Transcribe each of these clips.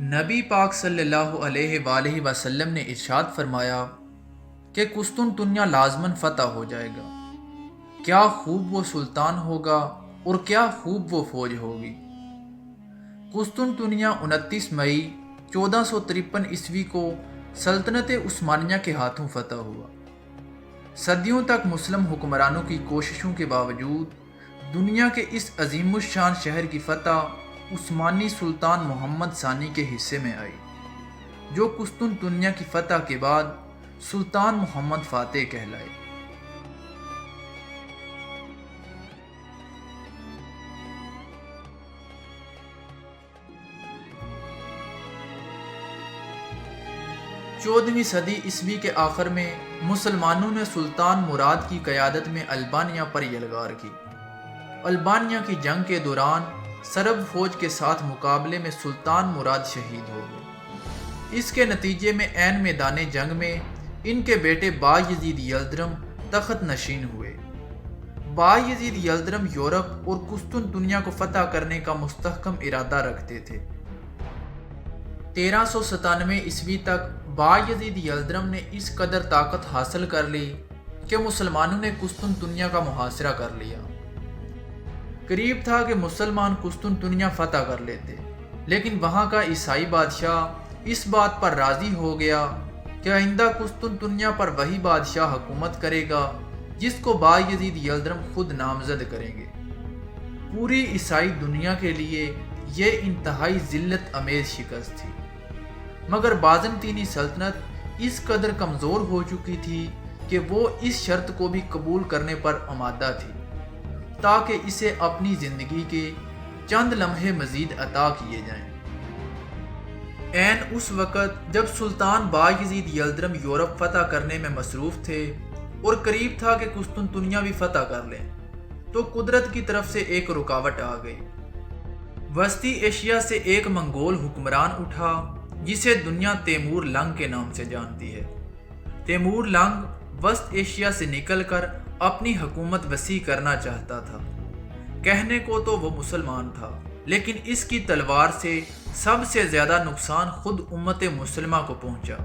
نبی پاک صلی اللہ علیہ وآلہ وسلم نے ارشاد فرمایا کہ قسطنطنیہ لازماً فتح ہو جائے گا۔ کیا خوب وہ سلطان ہوگا اور کیا خوب وہ فوج ہوگی۔ قسطنطنیہ 29 مئی 1453 عیسوی کو سلطنت عثمانیہ کے ہاتھوں فتح ہوا۔ صدیوں تک مسلم حکمرانوں کی کوششوں کے باوجود دنیا کے اس عظیم الشان شہر کی فتح عثمانی سلطان محمد ثانی کے حصے میں آئی، جو قسطنطنیہ کی فتح کے بعد سلطان محمد فاتح کہلائے۔ چودہویں صدی عیسوی کے آخر میں مسلمانوں نے سلطان مراد کی قیادت میں البانیہ پر یلغار کی۔ البانیہ کی جنگ کے دوران سرب فوج کے ساتھ مقابلے میں سلطان مراد شہید ہو گئے۔ اس کے نتیجے میں عین میدان جنگ میں ان کے بیٹے بایزید یلدرم تخت نشین ہوئے۔ بایزید یلدرم یورپ اور قسطنطنیہ کو فتح کرنے کا مستحکم ارادہ رکھتے تھے۔ 1397 عیسوی تک بایزید یلدرم نے اس قدر طاقت حاصل کر لی کہ مسلمانوں نے قسطنطنیہ کا محاصرہ کر لیا۔ قریب تھا کہ مسلمان قسطنطنیہ فتح کر لیتے، لیکن وہاں کا عیسائی بادشاہ اس بات پر راضی ہو گیا کہ آئندہ قسطنطنیہ پر وہی بادشاہ حکومت کرے گا جس کو بایزید یلدرم خود نامزد کریں گے۔ پوری عیسائی دنیا کے لیے یہ انتہائی ذلت امیز شکست تھی، مگر بازنطینی سلطنت اس قدر کمزور ہو چکی تھی کہ وہ اس شرط کو بھی قبول کرنے پر آمادہ تھی تاکہ اسے اپنی زندگی کے چند لمحے مزید عطا کیے جائیں۔ عین اس وقت جب سلطان بایزید یلدرم یورپ فتح کرنے میں مصروف تھے اور قریب تھا کہ قسطنطنیہ بھی فتح کر لیں، تو قدرت کی طرف سے ایک رکاوٹ آ گئی۔ وسطی ایشیا سے ایک منگول حکمران اٹھا جسے دنیا تیمور لنگ کے نام سے جانتی ہے۔ تیمور لنگ وسط ایشیا سے نکل کر اپنی حکومت وسیع کرنا چاہتا تھا۔ کہنے کو تو وہ مسلمان تھا، لیکن اس کی تلوار سے سب سے زیادہ نقصان خود امت مسلمہ کو پہنچا۔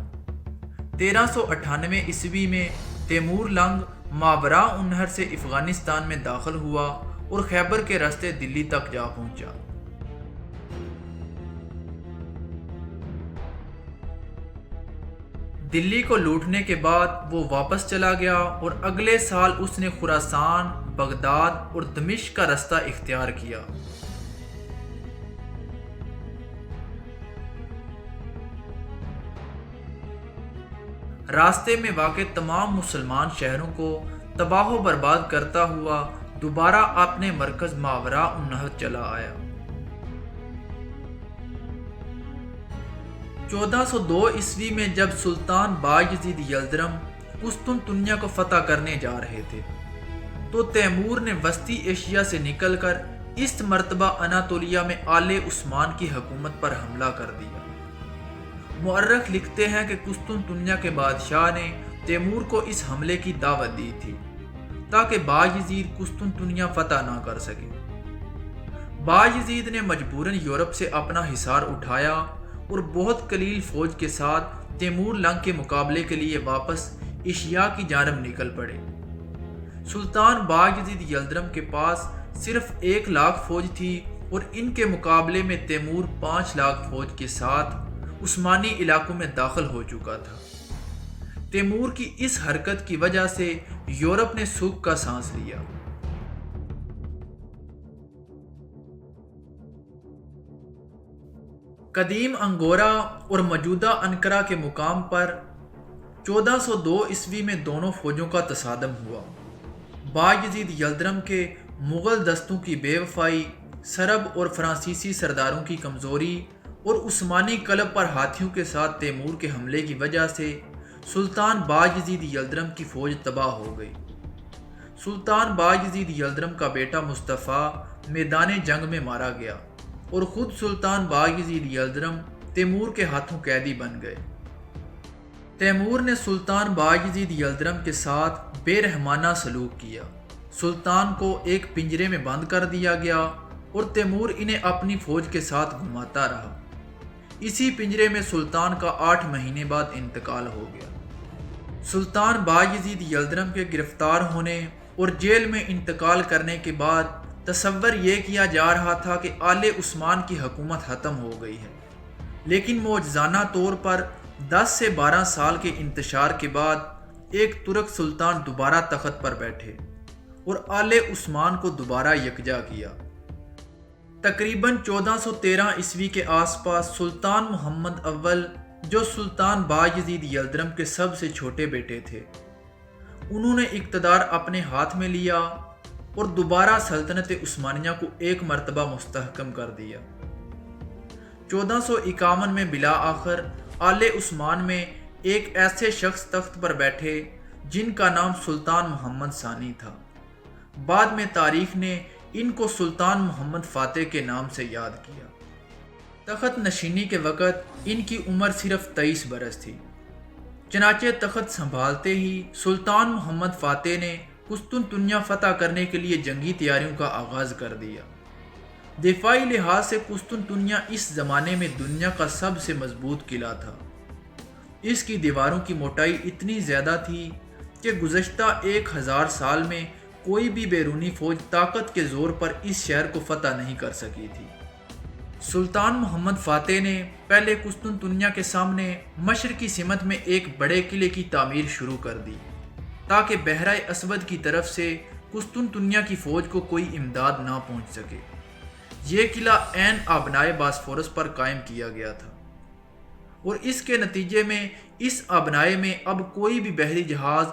1398 عیسوی میں تیمور لنگ ماوراء النہر سے افغانستان میں داخل ہوا اور خیبر کے راستے دلی تک جا پہنچا۔ دلی کو لوٹنے کے بعد وہ واپس چلا گیا اور اگلے سال اس نے خراسان، بغداد اور دمشق کا راستہ اختیار کیا۔ راستے میں واقع تمام مسلمان شہروں کو تباہ و برباد کرتا ہوا دوبارہ اپنے مرکز ماوراء النہر چلا آیا۔ 1402 عیسوی میں جب سلطان بایزید یلدرم قسطنطنیہ کو فتح کرنے جا رہے تھے تو تیمور نے وسطی ایشیا سے نکل کر اس مرتبہ اناطولیہ میں آل عثمان کی حکومت پر حملہ کر دیا۔ مورخ لکھتے ہیں کہ قسطنطنیہ کے بادشاہ نے تیمور کو اس حملے کی دعوت دی تھی تاکہ بایزید قسطنطنیہ فتح نہ کر سکے۔ بایزید نے مجبوراً یورپ سے اپنا حصار اٹھایا اور بہت قلیل فوج کے ساتھ تیمور لنگ کے مقابلے کے لیے واپس ایشیا کی جانب نکل پڑے۔ سلطان بایزید یلدرم کے پاس صرف 1 لاکھ فوج تھی اور ان کے مقابلے میں تیمور 5 لاکھ فوج کے ساتھ عثمانی علاقوں میں داخل ہو چکا تھا۔ تیمور کی اس حرکت کی وجہ سے یورپ نے سکھ کا سانس لیا۔ قدیم انگورا اور موجودہ انقرہ کے مقام پر 1402 عیسوی میں دونوں فوجوں کا تصادم ہوا۔ بایزید یلدرم کے مغل دستوں کی بے وفائی، سرب اور فرانسیسی سرداروں کی کمزوری اور عثمانی قلب پر ہاتھیوں کے ساتھ تیمور کے حملے کی وجہ سے سلطان بایزید یلدرم کی فوج تباہ ہو گئی۔ سلطان بایزید یلدرم کا بیٹا مصطفیٰ میدان جنگ میں مارا گیا اور خود سلطان بایزید یلدرم تیمور کے ہاتھوں قیدی بن گئے۔ تیمور نے سلطان بایزید یلدرم کے ساتھ بے رحمانہ سلوک کیا۔ سلطان کو ایک پنجرے میں بند کر دیا گیا اور تیمور انہیں اپنی فوج کے ساتھ گھماتا رہا۔ اسی پنجرے میں سلطان کا 8 مہینے بعد انتقال ہو گیا۔ سلطان بایزید یلدرم کے گرفتار ہونے اور جیل میں انتقال کرنے کے بعد تصور یہ کیا جا رہا تھا کہ آل عثمان کی حکومت ختم ہو گئی ہے، لیکن معجزانہ طور پر 10 سے 12 سال کے انتشار کے بعد ایک ترک سلطان دوبارہ تخت پر بیٹھے اور آل عثمان کو دوبارہ یکجا کیا۔ تقریباً 1413 عیسوی کے آس پاس سلطان محمد اول، جو سلطان بایزید یلدرم کے سب سے چھوٹے بیٹے تھے، انہوں نے اقتدار اپنے ہاتھ میں لیا اور دوبارہ سلطنت عثمانیہ کو ایک مرتبہ مستحکم کر دیا۔ 1451 میں بالآخر آل عثمان میں ایک ایسے شخص تخت پر بیٹھے جن کا نام سلطان محمد ثانی تھا۔ بعد میں تاریخ نے ان کو سلطان محمد فاتح کے نام سے یاد کیا۔ تخت نشینی کے وقت ان کی عمر صرف 23 برس تھی۔ چنانچہ تخت سنبھالتے ہی سلطان محمد فاتح نے قسطنطنیہ فتح کرنے کے لیے جنگی تیاریوں کا آغاز کر دیا۔ دفاعی لحاظ سے قسطنطنیہ اس زمانے میں دنیا کا سب سے مضبوط قلعہ تھا۔ اس کی دیواروں کی موٹائی اتنی زیادہ تھی کہ گزشتہ 1000 سال میں کوئی بھی بیرونی فوج طاقت کے زور پر اس شہر کو فتح نہیں کر سکی تھی۔ سلطان محمد فاتح نے پہلے قسطنطنیہ کے سامنے مشرقی سمت میں ایک بڑے قلعے کی تعمیر شروع کر دی تاکہ بحرہ اسود کی طرف سے قسطنطنیہ کی فوج کو کوئی امداد نہ پہنچ سکے۔ یہ قلعہ عین آبنائے باسفورس پر قائم کیا گیا تھا اور اس کے نتیجے میں اس آبنائے میں اب کوئی بھی بحری جہاز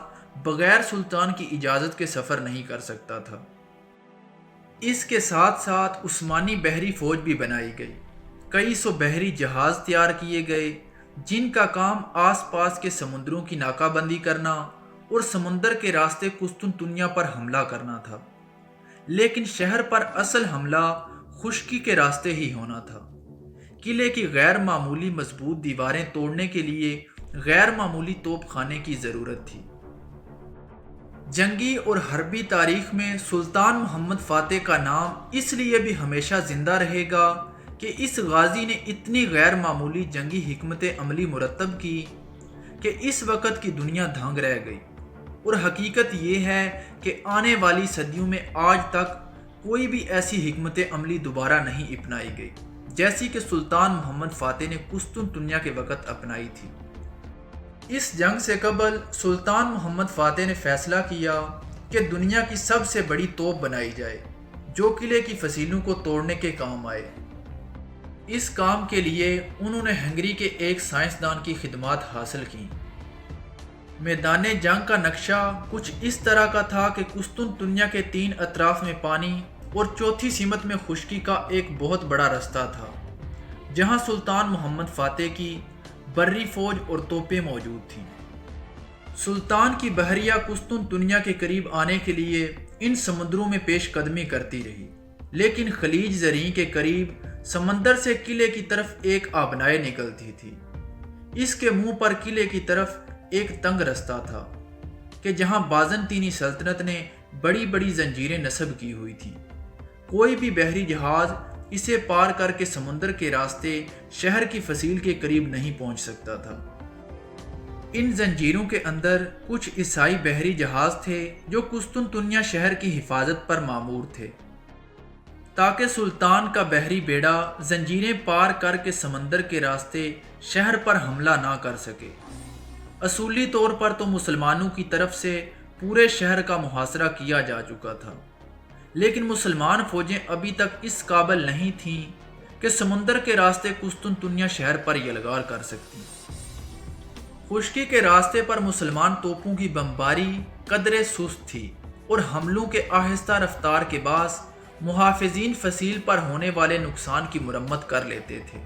بغیر سلطان کی اجازت کے سفر نہیں کر سکتا تھا۔ اس کے ساتھ ساتھ عثمانی بحری فوج بھی بنائی گئی۔ کئی سو بحری جہاز تیار کیے گئے جن کا کام آس پاس کے سمندروں کی ناکہ بندی کرنا اور سمندر کے راستے قسطنطنیہ پر حملہ کرنا تھا، لیکن شہر پر اصل حملہ خشکی کے راستے ہی ہونا تھا۔ قلعے کی غیر معمولی مضبوط دیواریں توڑنے کے لیے غیر معمولی توپ خانے کی ضرورت تھی۔ جنگی اور حربی تاریخ میں سلطان محمد فاتح کا نام اس لیے بھی ہمیشہ زندہ رہے گا کہ اس غازی نے اتنی غیر معمولی جنگی حکمت عملی مرتب کی کہ اس وقت کی دنیا دھانگ رہ گئی، اور حقیقت یہ ہے کہ آنے والی صدیوں میں آج تک کوئی بھی ایسی حکمت عملی دوبارہ نہیں اپنائی گئی جیسی کہ سلطان محمد فاتح نے قسطنطنیہ کے وقت اپنائی تھی۔ اس جنگ سے قبل سلطان محمد فاتح نے فیصلہ کیا کہ دنیا کی سب سے بڑی توپ بنائی جائے جو قلعے کی فسیلوں کو توڑنے کے کام آئے۔ اس کام کے لیے انہوں نے ہنگری کے ایک سائنسدان کی خدمات حاصل کیں۔ میدان جنگ کا نقشہ کچھ اس طرح کا تھا کہ قسطنطنیہ کے 3 اطراف میں پانی اور چوتھی سمت میں خشکی کا ایک بہت بڑا رستہ تھا جہاں سلطان محمد فاتح کی بری فوج اور توپیں موجود تھیں۔ سلطان کی بحریہ قسطنطنیہ کے قریب آنے کے لیے ان سمندروں میں پیش قدمی کرتی رہی، لیکن خلیج زریں کے قریب سمندر سے قلعے کی طرف ایک آبنائے نکلتی تھی۔ اس کے منہ پر قلعے کی طرف ایک تنگ رستہ تھا کہ جہاں بازنطینی سلطنت نے بڑی بڑی زنجیریں نصب کی ہوئی تھیں۔ کوئی بھی بحری جہاز اسے پار کر کے سمندر کے راستے شہر کی فصیل کے قریب نہیں پہنچ سکتا تھا۔ ان زنجیروں کے اندر کچھ عیسائی بحری جہاز تھے جو قسطنطنیہ شہر کی حفاظت پر مامور تھے تاکہ سلطان کا بحری بیڑا زنجیریں پار کر کے سمندر کے راستے شہر پر حملہ نہ کر سکے۔ اصولی طور پر تو مسلمانوں کی طرف سے پورے شہر کا محاصرہ کیا جا چکا تھا، لیکن مسلمان فوجیں ابھی تک اس قابل نہیں تھیں کہ سمندر کے راستے قسطنطنیہ شہر پر یلغار کر سکتی۔ خشکی کے راستے پر مسلمان توپوں کی بمباری قدرے سست تھی اور حملوں کے آہستہ رفتار کے باعث محافظین فصیل پر ہونے والے نقصان کی مرمت کر لیتے تھے۔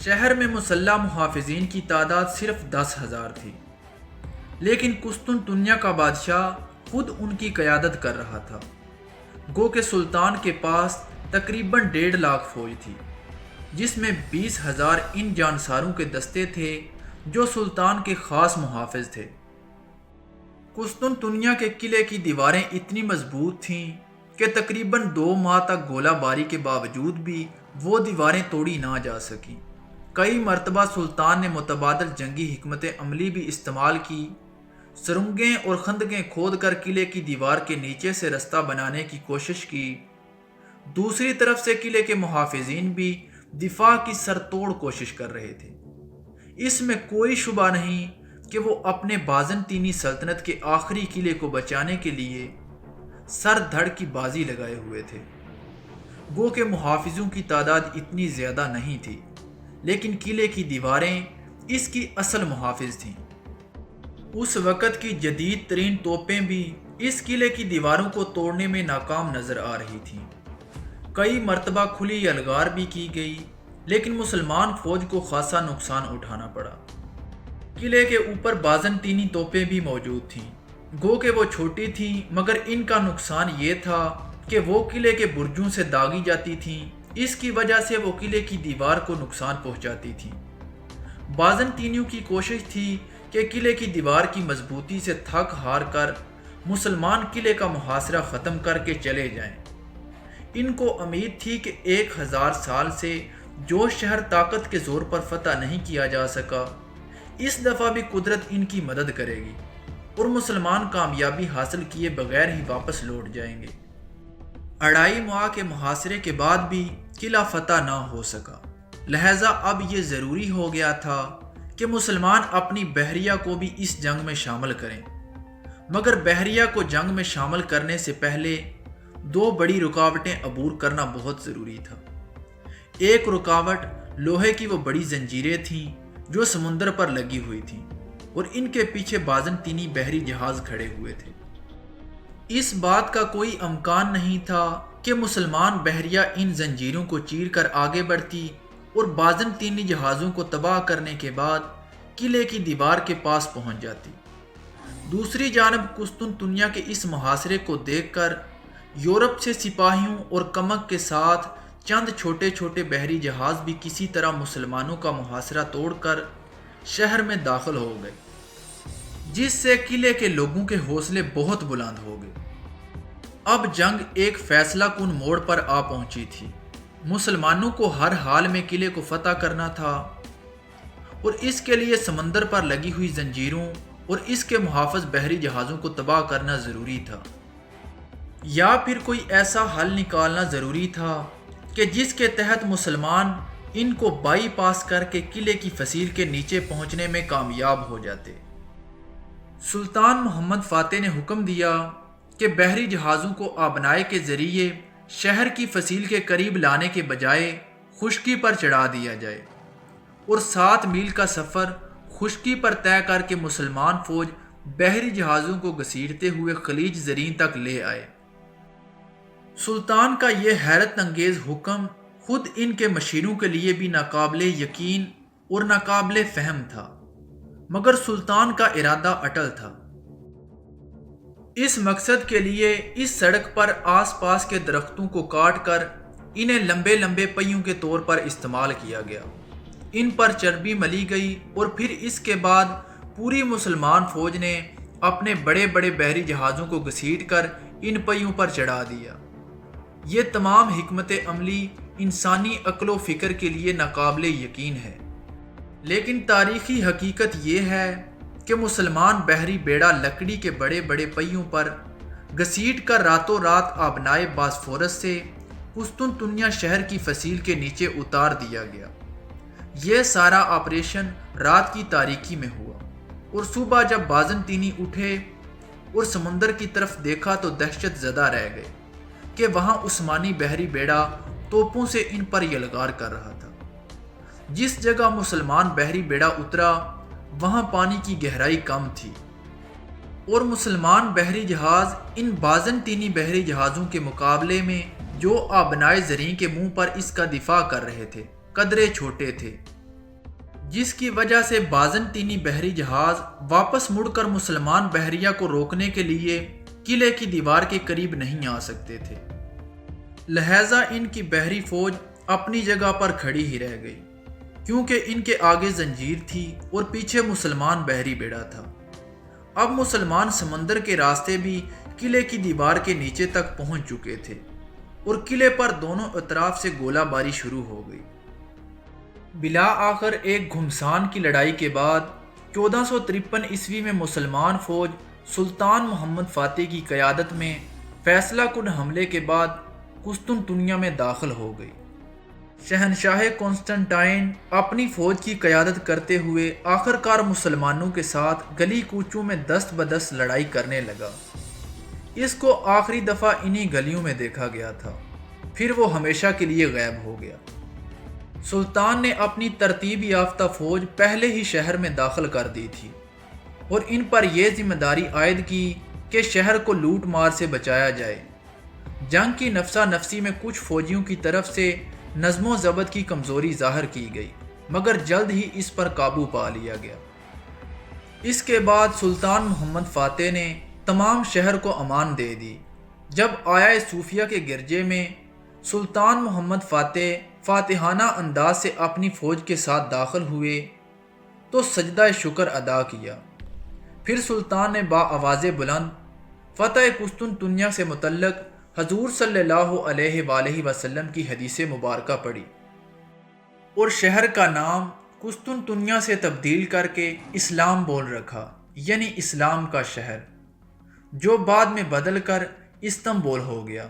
شہر میں مسلح محافظین کی تعداد صرف 10,000 تھی، لیکن قسطنطنیہ کا بادشاہ خود ان کی قیادت کر رہا تھا، گو کہ سلطان کے پاس تقریباً 1.5 لاکھ فوج تھی، جس میں 20,000 ان جانساروں کے دستے تھے جو سلطان کے خاص محافظ تھے۔ قسطنطنیہ کے قلعے کی دیواریں اتنی مضبوط تھیں کہ تقریباً 2 ماہ تک گولہ باری کے باوجود بھی وہ دیواریں توڑی نہ جا سکیں۔ کئی مرتبہ سلطان نے متبادل جنگی حکمت عملی بھی استعمال کی، سرنگیں اور خندقیں کھود کر قلعے کی دیوار کے نیچے سے رستہ بنانے کی کوشش کی۔ دوسری طرف سے قلعے کے محافظین بھی دفاع کی سر توڑ کوشش کر رہے تھے۔ اس میں کوئی شبہ نہیں کہ وہ اپنے بازنطینی سلطنت کے آخری قلعے کو بچانے کے لیے سر دھڑ کی بازی لگائے ہوئے تھے۔ گو کہ محافظوں کی تعداد اتنی زیادہ نہیں تھی، لیکن قلعے کی دیواریں اس کی اصل محافظ تھیں۔ اس وقت کی جدید ترین توپیں بھی اس قلعے کی دیواروں کو توڑنے میں ناکام نظر آ رہی تھیں۔ کئی مرتبہ کھلی یلغار بھی کی گئی، لیکن مسلمان فوج کو خاصا نقصان اٹھانا پڑا۔ قلعے کے اوپر بازنطینی توپیں بھی موجود تھیں، گو کہ وہ چھوٹی تھیں، مگر ان کا نقصان یہ تھا کہ وہ قلعے کے برجوں سے داغی جاتی تھیں۔ اس کی وجہ سے وہ قلعے کی دیوار کو نقصان پہنچاتی تھیں۔ بازنطینیوں کی کوشش تھی کہ قلعے کی دیوار کی مضبوطی سے تھک ہار کر مسلمان قلعے کا محاصرہ ختم کر کے چلے جائیں۔ ان کو امید تھی کہ 1000 سال سے جو شہر طاقت کے زور پر فتح نہیں کیا جا سکا، اس دفعہ بھی قدرت ان کی مدد کرے گی اور مسلمان کامیابی حاصل کیے بغیر ہی واپس لوٹ جائیں گے۔ 2.5 ماہ کے محاصرے کے بعد بھی قلعہ فتح نہ ہو سکا، لہذا اب یہ ضروری ہو گیا تھا کہ مسلمان اپنی بحریہ کو بھی اس جنگ میں شامل کریں۔ مگر بحریہ کو جنگ میں شامل کرنے سے پہلے 2 بڑی رکاوٹیں عبور کرنا بہت ضروری تھا۔ ایک رکاوٹ لوہے کی وہ بڑی زنجیریں تھیں جو سمندر پر لگی ہوئی تھیں اور ان کے پیچھے بازنطینی بحری جہاز کھڑے ہوئے تھے۔ اس بات کا کوئی امکان نہیں تھا کہ مسلمان بحریہ ان زنجیروں کو چیر کر آگے بڑھتی اور بازنطینی جہازوں کو تباہ کرنے کے بعد قلعے کی دیوار کے پاس پہنچ جاتی۔ دوسری جانب قسطنطنیہ کے اس محاصرے کو دیکھ کر یورپ سے سپاہیوں اور کمک کے ساتھ چند چھوٹے چھوٹے بحری جہاز بھی کسی طرح مسلمانوں کا محاصرہ توڑ کر شہر میں داخل ہو گئے، جس سے قلعے کے لوگوں کے حوصلے بہت بلند ہو گئے۔ اب جنگ ایک فیصلہ کن موڑ پر آ پہنچی تھی۔ مسلمانوں کو ہر حال میں قلعے کو فتح کرنا تھا اور اس کے لیے سمندر پر لگی ہوئی زنجیروں اور اس کے محافظ بحری جہازوں کو تباہ کرنا ضروری تھا، یا پھر کوئی ایسا حل نکالنا ضروری تھا کہ جس کے تحت مسلمان ان کو بائی پاس کر کے قلعے کی فصیل کے نیچے پہنچنے میں کامیاب ہو جاتے۔ سلطان محمد فاتح نے حکم دیا کہ بحری جہازوں کو آبنائے کے ذریعے شہر کی فصیل کے قریب لانے کے بجائے خشکی پر چڑھا دیا جائے اور 7 میل کا سفر خشکی پر طے کر کے مسلمان فوج بحری جہازوں کو گھسیٹتے ہوئے خلیج زرین تک لے آئے۔ سلطان کا یہ حیرت انگیز حکم خود ان کے مشیروں کے لیے بھی ناقابل یقین اور ناقابل فہم تھا، مگر سلطان کا ارادہ اٹل تھا۔ اس مقصد کے لیے اس سڑک پر آس پاس کے درختوں کو کاٹ کر انہیں لمبے لمبے پہیوں کے طور پر استعمال کیا گیا۔ ان پر چربی ملی گئی اور پھر اس کے بعد پوری مسلمان فوج نے اپنے بڑے بڑے بحری جہازوں کو گھسیٹ کر ان پہیوں پر چڑھا دیا۔ یہ تمام حکمت عملی انسانی عقل و فکر کے لیے ناقابل یقین ہے، لیکن تاریخی حقیقت یہ ہے کہ مسلمان بحری بیڑا لکڑی کے بڑے بڑے پہیوں پر گھسیٹ کر راتوں رات آبنائے باسفورس سے قسطنطنیہ شہر کی فصیل کے نیچے اتار دیا گیا۔ یہ سارا آپریشن رات کی تاریکی میں ہوا اور صبح جب بازنطینی اٹھے اور سمندر کی طرف دیکھا تو دہشت زدہ رہ گئے کہ وہاں عثمانی بحری بیڑا توپوں سے ان پر یلغار کر رہا تھا۔ جس جگہ مسلمان بحری بیڑا اترا وہاں پانی کی گہرائی کم تھی اور مسلمان بحری جہاز ان بازنطینی بحری جہازوں کے مقابلے میں جو آبنائے زرین کے منہ پر اس کا دفاع کر رہے تھے قدرے چھوٹے تھے، جس کی وجہ سے بازنطینی بحری جہاز واپس مڑ کر مسلمان بحریہ کو روکنے کے لیے قلعے کی دیوار کے قریب نہیں آ سکتے تھے۔ لہٰذا ان کی بحری فوج اپنی جگہ پر کھڑی ہی رہ گئی، کیونکہ ان کے آگے زنجیر تھی اور پیچھے مسلمان بحری بیڑا تھا۔ اب مسلمان سمندر کے راستے بھی قلعے کی دیوار کے نیچے تک پہنچ چکے تھے اور قلعے پر دونوں اطراف سے گولہ باری شروع ہو گئی۔ بلا آخر ایک گھمسان کی لڑائی کے بعد 1453 میں مسلمان فوج سلطان محمد فاتح کی قیادت میں فیصلہ کن حملے کے بعد قسطنطنیہ میں داخل ہو گئی۔ شہنشاہ کانسٹنٹائن اپنی فوج کی قیادت کرتے ہوئے آخرکار مسلمانوں کے ساتھ گلی کوچوں میں دست بدست لڑائی کرنے لگا۔ اس کو آخری دفعہ انہی گلیوں میں دیکھا گیا تھا، پھر وہ ہمیشہ کے لیے غائب ہو گیا۔ سلطان نے اپنی ترتیب یافتہ فوج پہلے ہی شہر میں داخل کر دی تھی اور ان پر یہ ذمہ داری عائد کی کہ شہر کو لوٹ مار سے بچایا جائے۔ جنگ کی نفسا نفسی میں کچھ فوجیوں کی طرف سے نظم و ضبط کی کمزوری ظاہر کی گئی، مگر جلد ہی اس پر قابو پا لیا گیا۔ اس کے بعد سلطان محمد فاتح نے تمام شہر کو امان دے دی۔ جب آیا صوفیہ کے گرجے میں سلطان محمد فاتح فاتحانہ انداز سے اپنی فوج کے ساتھ داخل ہوئے تو سجدہ شکر ادا کیا۔ پھر سلطان نے بآواز بلند فتح قسطنطنیہ سے متعلق حضور صلی اللہ علیہ وآلہ وسلم کی حدیث مبارکہ پڑھی اور شہر کا نام قسطنطنیہ سے تبدیل کر کے اسلام بول رکھا، یعنی اسلام کا شہر، جو بعد میں بدل کر استنبول ہو گیا۔